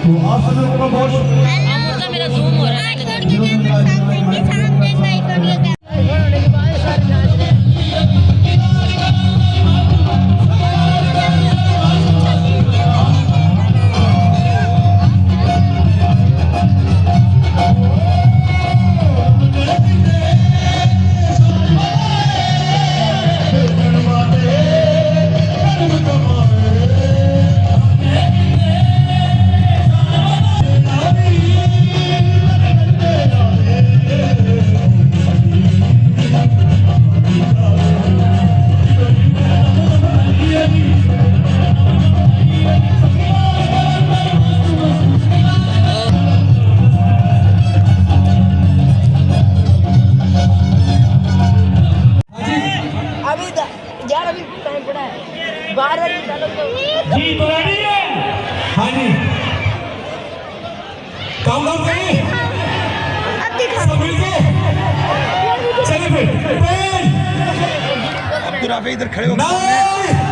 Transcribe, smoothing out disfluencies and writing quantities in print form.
तो आप सभी को बहुत मुर्गा मेरा जूम हो रहा है। यार अभी टाइम पड़ा है, 12 बजे डालो तो जी रेडी है। हाँ जी काम काम करिए सब मिलके चलिए फिर अब्दुल राफी इधर खड़े हो नाइस